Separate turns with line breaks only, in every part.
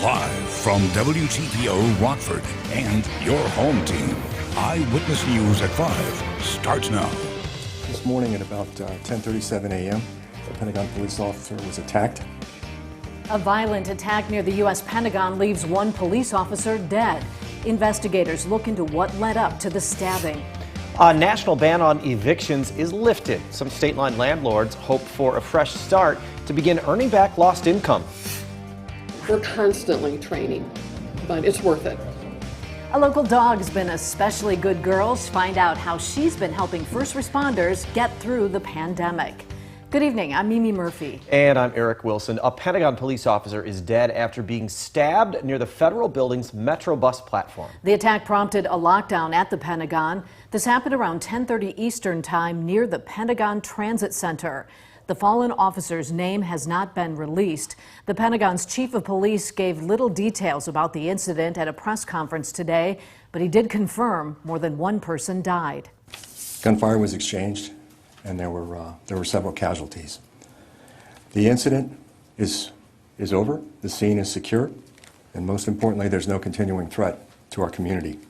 Live from WTVO Rockford and your home team, Eyewitness News at 5 starts now.
This morning at about 10:37 a.m., a Pentagon police officer was attacked.
A violent attack near the U.S. Pentagon leaves one police officer dead. Investigators look into what led up to the stabbing.
A national ban on evictions is lifted. Some state-line landlords hope for a fresh start to begin earning back lost income.
We're constantly training, but it's worth it.
A local dog's been especially good girls. Find out how she's been helping first responders get through the pandemic. Good evening, I'm Mimi Murphy.
And I'm Eric Wilson. A Pentagon police officer is dead after being stabbed near the federal building's Metro bus platform.
The attack prompted a lockdown at the Pentagon. This happened around 10:30 Eastern Time near the Pentagon Transit Center. The fallen officer's name has not been released. The Pentagon's chief of police gave little details about the incident at a press conference today, but he did confirm more than one person died.
Gunfire was exchanged, and there were several casualties. The incident is over, the scene is secure, and most importantly, there's no continuing threat to our community.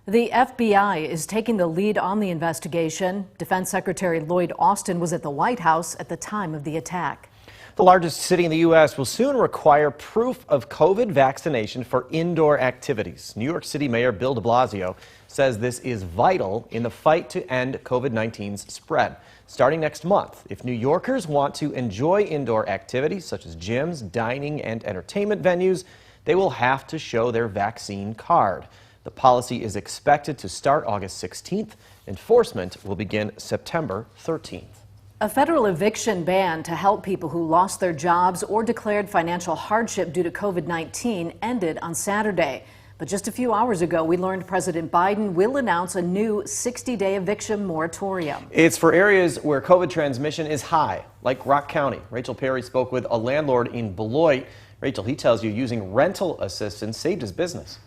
The FBI is taking the lead on the investigation. Defense Secretary Lloyd Austin was at the White House at the time of the attack.
The largest city in the U.S. will soon require proof of COVID vaccination for indoor activities. New York City Mayor Bill de Blasio says this is vital in the fight to end COVID-19's spread. Starting next month, if New Yorkers want to enjoy indoor activities such as gyms, dining, and entertainment venues, they will have to show their vaccine card. The policy is expected to start August 16th. Enforcement will begin September 13th.
A federal eviction ban to help people who lost their jobs or declared financial hardship due to COVID-19 ended on Saturday. But just a few hours ago, we learned President Biden will announce a new 60-day eviction moratorium.
It's for areas where COVID transmission is high, like Rock County. Rachel Perry spoke with a landlord in Beloit. Rachel, he tells you using rental assistance saved his business.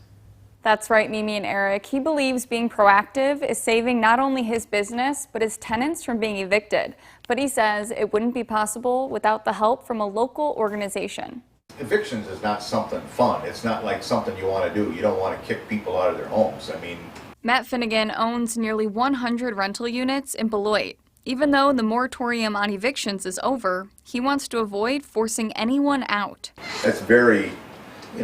That's right, Mimi and Eric. He believes being proactive is saving not only his business, but his tenants from being evicted. But he says it wouldn't be possible without the help from a local organization.
Evictions is not something fun. It's not like something you want to do. You don't want to kick people out of their homes.
Matt Finnegan owns nearly 100 rental units in Beloit. Even though the moratorium on evictions is over, he wants to avoid forcing anyone out.
That's very,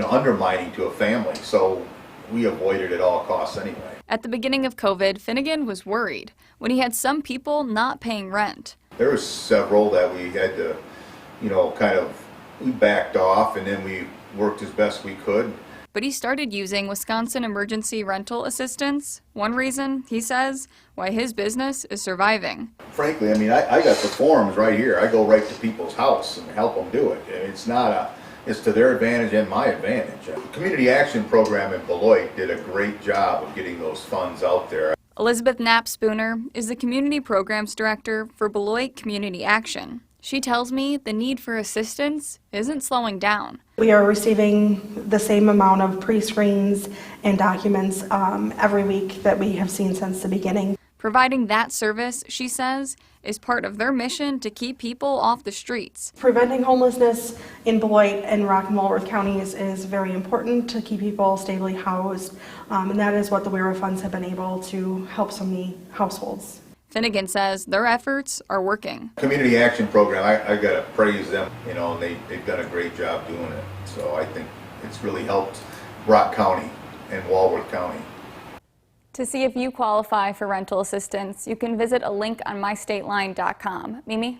undermining to a family. So we avoid it at all costs anyway.
At the beginning of COVID, Finnegan was worried when he had some people not paying rent.
There were several that we had to, we backed off and then we worked as best we could.
But he started using Wisconsin emergency rental assistance. One reason, he says, why his business is surviving.
Frankly, I got the forms right here. I go right to people's house and help them do it. It's to their advantage and my advantage. The Community Action Program in Beloit did a great job of getting those funds out there.
Elizabeth Knapp Spooner is the Community Programs Director for Beloit Community Action. She tells me the need for assistance isn't slowing down.
We are receiving the same amount of pre-screens and documents every week that we have seen since the beginning.
Providing that service, she says, is part of their mission to keep people off the streets.
Preventing homelessness in Beloit and Rock and Walworth counties is very important to keep people stably housed, and that is what the WTVO funds have been able to help so many households.
Finnegan says their efforts are working.
Community Action Program, I got to praise them. They've done a great job doing it. So I think it's really helped Rock County and Walworth County.
To see if you qualify for rental assistance, you can visit a link on mystateline.com. Mimi?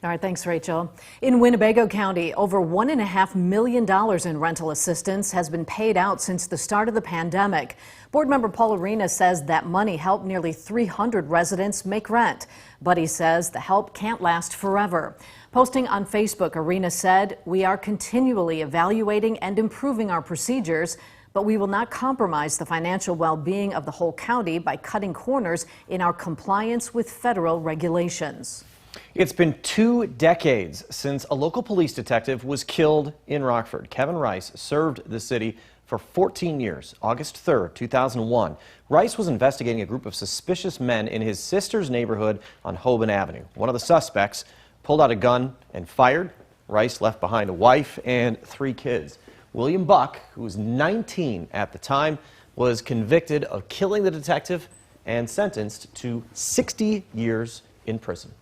All right, thanks, Rachel. In Winnebago County, over $1.5 million in rental assistance has been paid out since the start of the pandemic. Board member Paul Arena says that money helped nearly 300 residents make rent, but he says the help can't last forever. Posting on Facebook, Arena said, "We are continually evaluating and improving our procedures, but we will not compromise the financial well-being of the whole county by cutting corners in our compliance with federal regulations."
It's been 2 decades since a local police detective was killed in Rockford. Kevin Rice served the city for 14 years. August 3rd, 2001, Rice was investigating a group of suspicious men in his sister's neighborhood on Hoban Avenue. One of the suspects pulled out a gun and fired. Rice left behind a wife and 3 kids. William Buck, who was 19 at the time, was convicted of killing the detective and sentenced to 60 years in prison.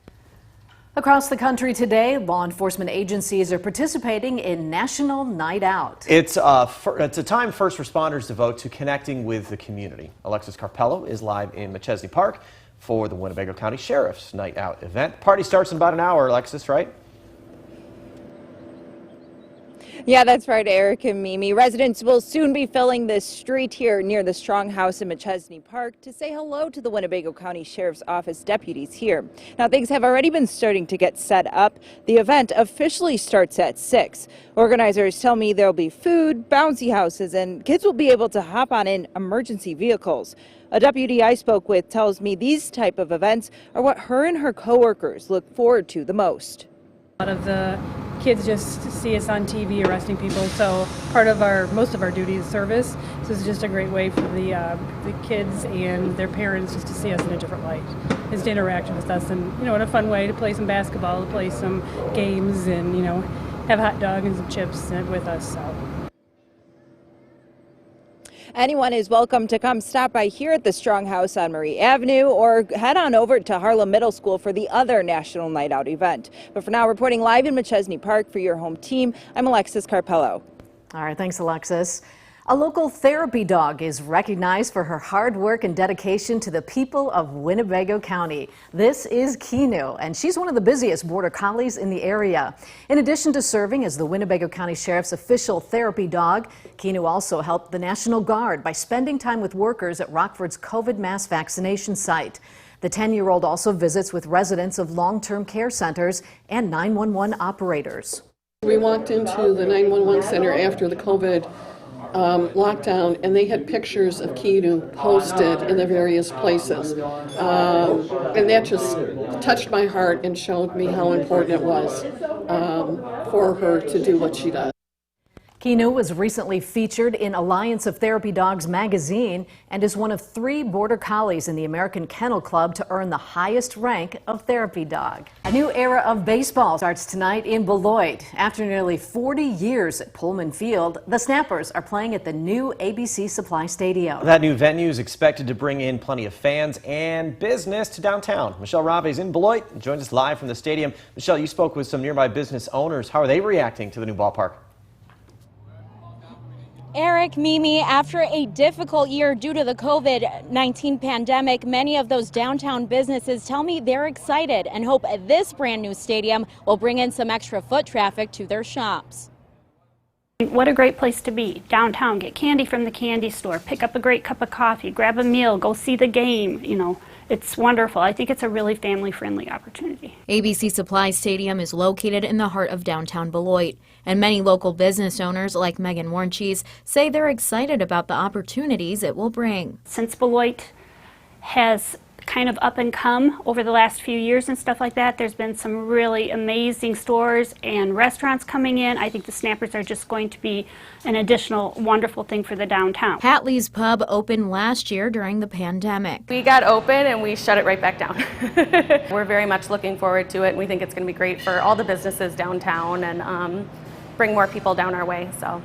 Across the country today, law enforcement agencies are participating in National Night Out.
It's a time first responders devote to connecting with the community. Alexis Carpello is live in McChesney Park for the Winnebago County Sheriff's Night Out event. Party starts in about an hour, Alexis, right?
Yeah, that's right, Eric and Mimi. Residents will soon be filling this street here near the Strong House in McChesney Park to say hello to the Winnebago County Sheriff's Office deputies here. Now, things have already been starting to get set up. The event officially starts at 6. Organizers tell me there'll be food, bouncy houses, and kids will be able to hop on in emergency vehicles. A deputy I spoke with tells me these type of events are what her and her coworkers look forward to the most.
A lot of the kids just see us on TV arresting people, so most of our duty is service. So it's just a great way for the kids and their parents just to see us in a different light, is to interact with us, and in a fun way to play some basketball, to play some games, and have a hot dog and some chips with us. So.
Anyone is welcome to come stop by here at the Strong House on Marie Avenue or head on over to Harlem Middle School for the other National Night Out event. But for now, reporting live in McChesney Park for your home team, I'm Alexis Carpello.
All right, thanks, Alexis. A local therapy dog is recognized for her hard work and dedication to the people of Winnebago County. This is Keanu, and she's one of the busiest border collies in the area. In addition to serving as the Winnebago County Sheriff's official therapy dog, Keanu also helped the National Guard by spending time with workers at Rockford's COVID mass vaccination site. The 10-year-old also visits with residents of long-term care centers and 911 operators.
We walked into the 911 center after the COVID lockdown, and they had pictures of Keanu posted in the various places. And that just touched my heart and showed me how important it was for her to do what she does.
Keanu was recently featured in Alliance of Therapy Dogs magazine and is one of 3 border collies in the American Kennel Club to earn the highest rank of therapy dog. A new era of baseball starts tonight in Beloit. After nearly 40 years at Pullman Field, the Snappers are playing at the new ABC Supply Stadium.
That new venue is expected to bring in plenty of fans and business to downtown. Michelle Rave is in Beloit and joins us live from the stadium. Michelle, you spoke with some nearby business owners. How are they reacting to the new ballpark?
Eric, Mimi, after a difficult year due to the COVID-19 pandemic, many of those downtown businesses tell me they're excited and hope this brand new stadium will bring in some extra foot traffic to their shops.
What a great place to be, downtown. Get candy from the candy store, pick up a great cup of coffee, grab a meal, go see the game, It's wonderful. I think it's a really family-friendly opportunity.
ABC Supply Stadium is located in the heart of downtown Beloit, and many local business owners like Megan Warncheese say they're excited about the opportunities it will bring.
Since Beloit has kind of up and come over the last few years and stuff like that, there's been some really amazing stores and restaurants coming in. I think the Snappers are just going to be an additional wonderful thing for the downtown.
Hatley's Pub opened last year during the pandemic.
We got open and we shut it right back down. We're very much looking forward to it, and we think it's going to be great for all the businesses downtown and bring more people down our way. So.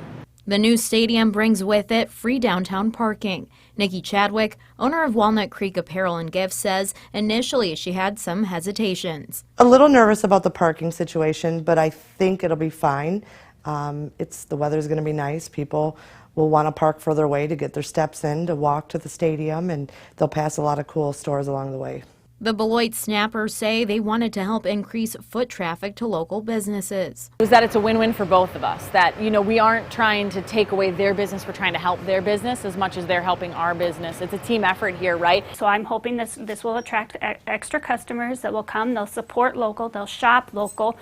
The new stadium brings with it free downtown parking. Nikki Chadwick, owner of Walnut Creek Apparel and Gifts, says initially she had some hesitations.
A little nervous about the parking situation, but I think it'll be fine. The weather's going to be nice. People will want to park further away to get their steps in, to walk to the stadium, and they'll pass a lot of cool stores along the way.
The Beloit Snappers say they wanted to help increase foot traffic to local businesses.
Is that it's a win-win for both of us, that we aren't trying to take away their business, we're trying to help their business as much as they're helping our business. It's a team effort here, right?
So I'm hoping this will attract extra customers that will come, they'll support local, they'll shop local.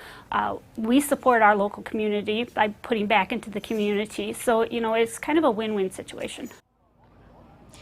We support our local community by putting back into the community. So, it's kind of a win-win situation.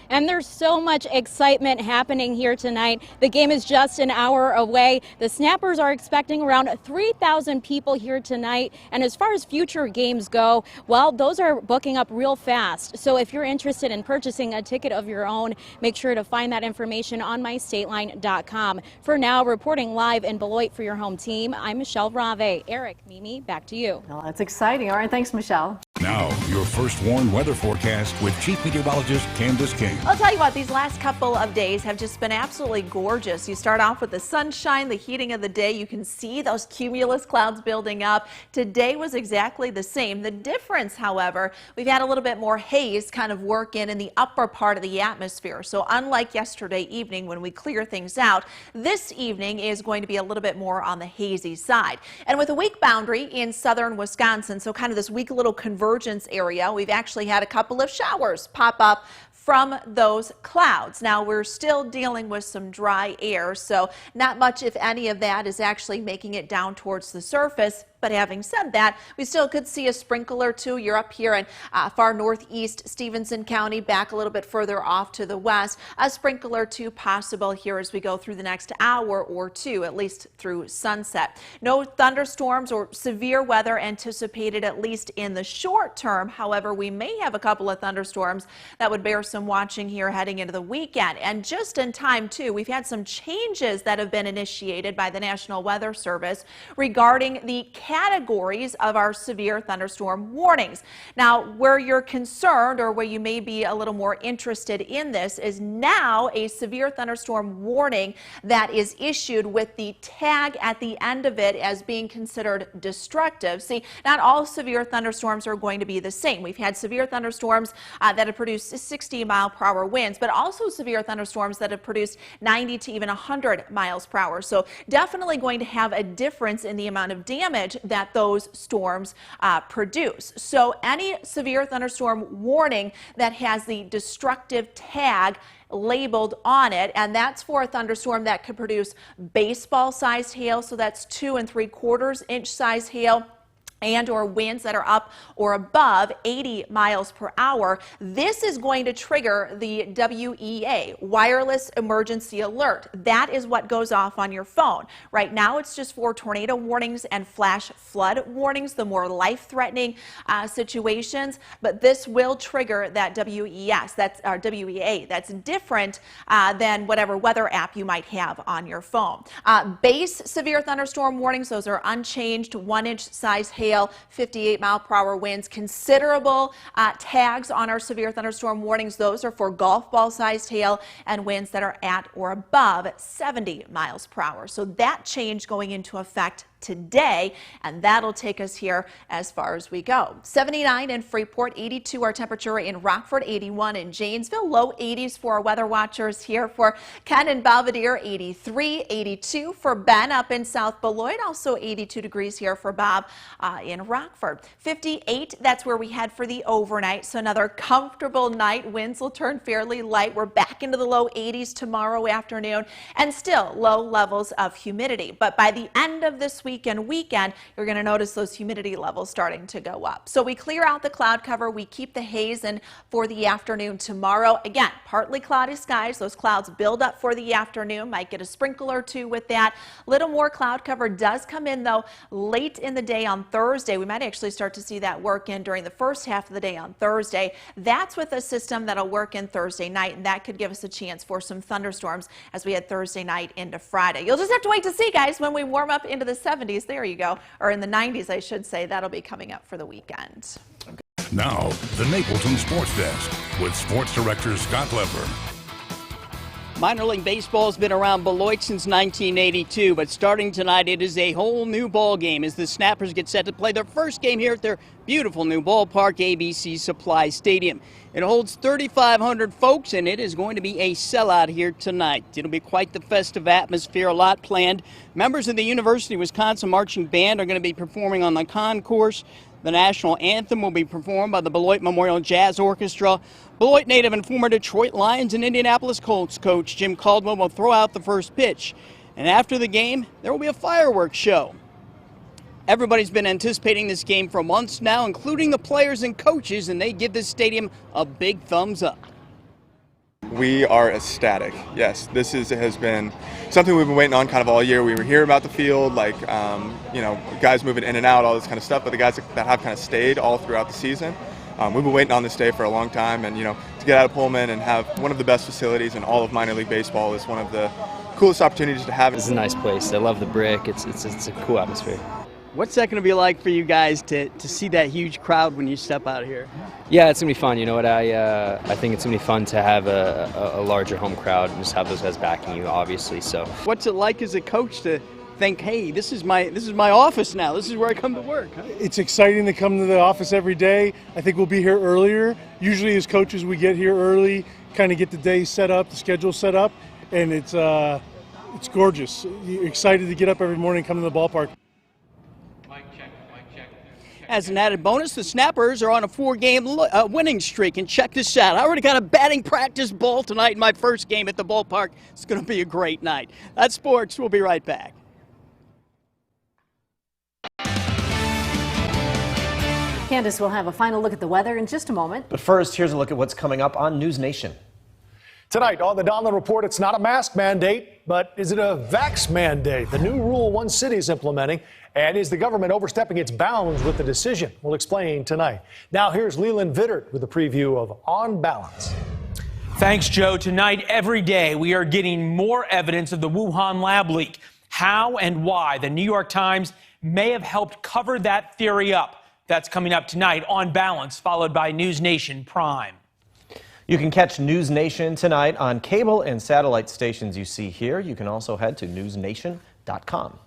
And there's so much excitement happening here tonight. The game is just an hour away. The Snappers are expecting around 3,000 people here tonight. And as far as future games go, well, those are booking up real fast. So if you're interested in purchasing a ticket of your own, make sure to find that information on mystateline.com. For now, reporting live in Beloit for your home team, I'm Michelle Rave. Eric, Mimi, back to you.
Well, that's exciting. All right, thanks, Michelle.
Now, your first warned weather forecast with Chief Meteorologist Candace King.
I'll tell you what, these last couple of days have just been absolutely gorgeous. You start off with the sunshine, the heating of the day. You can see those cumulus clouds building up. Today was exactly the same. The difference, however, we've had a little bit more haze kind of work in the upper part of the atmosphere. So unlike yesterday evening when we clear things out, this evening is going to be a little bit more on the hazy side. And with a weak boundary in southern Wisconsin, so kind of this weak little convergence area, we've actually had a couple of showers pop up from those clouds. Now we're still dealing with some dry air, so not much, if any, of that is actually making it down towards the surface. But having said that, we still could see a sprinkle or two. You're up here in far northeast Stevenson County, back a little bit further off to the west. A sprinkle or two possible here as we go through the next hour or two, at least through sunset. No thunderstorms or severe weather anticipated, at least in the short term. However, we may have a couple of thunderstorms that would bear some watching here heading into the weekend. And just in time, too, we've had some changes that have been initiated by the National Weather Service regarding the categories of our severe thunderstorm warnings. Now, where you're concerned or where you may be a little more interested in this is now a severe thunderstorm warning that is issued with the tag at the end of it as being considered destructive. See, not all severe thunderstorms are going to be the same. We've had severe thunderstorms that have produced 60-mile-per-hour winds, but also severe thunderstorms that have produced 90 to even 100 miles per hour. So definitely going to have a difference in the amount of damage that those storms produce. So any severe thunderstorm warning that has the destructive tag labeled on it, and that's for a thunderstorm that could produce baseball-sized hail, so that's 2 3/4 inch size hail, and or winds that are up or above 80 miles per hour. This is going to trigger the WEA, Wireless Emergency Alert. That is what goes off on your phone. Right now it's just for tornado warnings and flash flood warnings, the more life-threatening situations, but this will trigger that WEA. That's different than whatever weather app you might have on your phone. Base severe thunderstorm warnings, those are unchanged, 1-inch size hail, 58-mile-per-hour winds. Considerable tags on our severe thunderstorm warnings. Those are for golf ball-sized hail and winds that are at or above 70 miles per hour. So that change going into effect today, and that'll take us here as far as we go. 79 in Freeport, 82 our temperature in Rockford, 81 in Janesville, low 80s for our weather watchers here for Ken and Belvedere, 83, 82 for Ben up in South Beloit, also 82 degrees here for Bob in Rockford. 58, that's where we head for the overnight, so another comfortable night. Winds will turn fairly light. We're back into the low 80s tomorrow afternoon, and still low levels of humidity. But by the end of this weekend, you're going to notice those humidity levels starting to go up. So we clear out the cloud cover. We keep the haze in for the afternoon tomorrow. Again, partly cloudy skies. Those clouds build up for the afternoon. Might get a sprinkle or two with that. Little more cloud cover does come in, though, late in the day on Thursday. We might actually start to see that work in during the first half of the day on Thursday. That's with a system that'll work in Thursday night, and that could give us a chance for some thunderstorms as we head Thursday night into Friday. You'll just have to wait to see, guys, when we warm up into the 70s. There you go, or in the 90s, I should say. That'll be coming up for the weekend.
Now, the Napleton Sports Desk with Sports Director Scott Lepper.
Minor League Baseball has been around Beloit since 1982, but starting tonight it is a whole new ball game as the Snappers get set to play their first game here at their beautiful new ballpark, ABC Supply Stadium. It holds 3,500 folks, and it is going to be a sellout here tonight. It'll be quite the festive atmosphere, a lot planned. Members of the University of Wisconsin Marching Band are going to be performing on the concourse. The national anthem will be performed by the Beloit Memorial Jazz Orchestra. Beloit native and former Detroit Lions and Indianapolis Colts coach Jim Caldwell will throw out the first pitch. And after the game, there will be a fireworks show. Everybody's been anticipating this game for months now, including the players and coaches, and they give this stadium a big thumbs up.
We are ecstatic. Yes, this has been something we've been waiting on kind of all year. We were hearing about the field, like, guys moving in and out, all this kind of stuff, but the guys that have kind of stayed all throughout the season. We've been waiting on this day for a long time, and, to get out of Pullman and have one of the best facilities in all of minor league baseball is one of the coolest opportunities to have.
It's a nice place. I love the brick. It's a cool atmosphere.
What's that going to be like for you guys to see that huge crowd when you step out here?
Yeah, it's going to be fun. You know what, I think it's going to be fun to have a larger home crowd and just have those guys backing you, obviously. So,
what's it like as a coach to think, hey, this is my office now. This is where I come to work. Huh?
It's exciting to come to the office every day. I think we'll be here earlier. Usually as coaches, we get here early, kind of get the day set up, the schedule set up, and it's gorgeous. You're excited to get up every morning and come to the ballpark.
As an added bonus, the Snappers are on a 4-game winning streak. And check this out. I already got a batting practice ball tonight in my first game at the ballpark. It's going to be a great night. That's sports. We'll be right back.
Candace will have a final look at the weather in just a moment.
But first, here's a look at what's coming up on News Nation.
Tonight on the Donlin Report, it's not a mask mandate, but is it a vax mandate? The new rule one city is implementing, and is the government overstepping its bounds with the decision? We'll explain tonight. Now here's Leland Vittert with a preview of On Balance.
Thanks, Joe. Tonight, every day, we are getting more evidence of the Wuhan lab leak. How and why the New York Times may have helped cover that theory up. That's coming up tonight on Balance, followed by News Nation Prime.
You can catch News Nation tonight on cable and satellite stations you see here. You can also head to newsnation.com.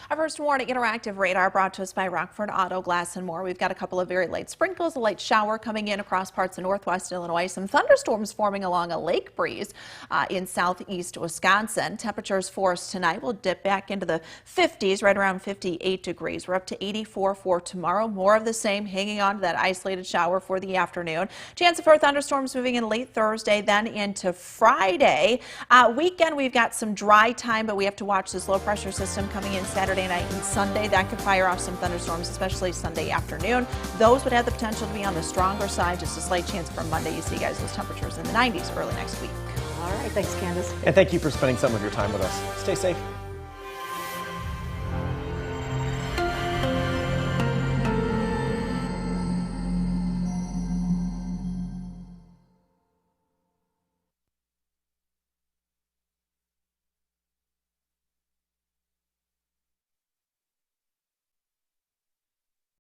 Our first warning, interactive radar brought to us by Rockford Auto Glass and More. We've got a couple of very light sprinkles, a light shower coming in across parts of northwest Illinois. Some thunderstorms forming along a lake breeze in southeast Wisconsin. Temperatures for us tonight will dip back into the 50s, right around 58 degrees. We're up to 84 for tomorrow. More of the same, hanging on to that isolated shower for the afternoon. Chance for thunderstorms moving in late Thursday, then into Friday. Weekend, we've got some dry time, but we have to watch this low pressure system coming in Saturday night and Sunday. That could fire off some thunderstorms, especially Sunday afternoon. Those would have the potential to be on the stronger side. Just a slight chance for Monday. You see, guys, those temperatures in the 90s early next week.
All right. Thanks, Candace.
And thank you for spending some of your time with us. Stay safe.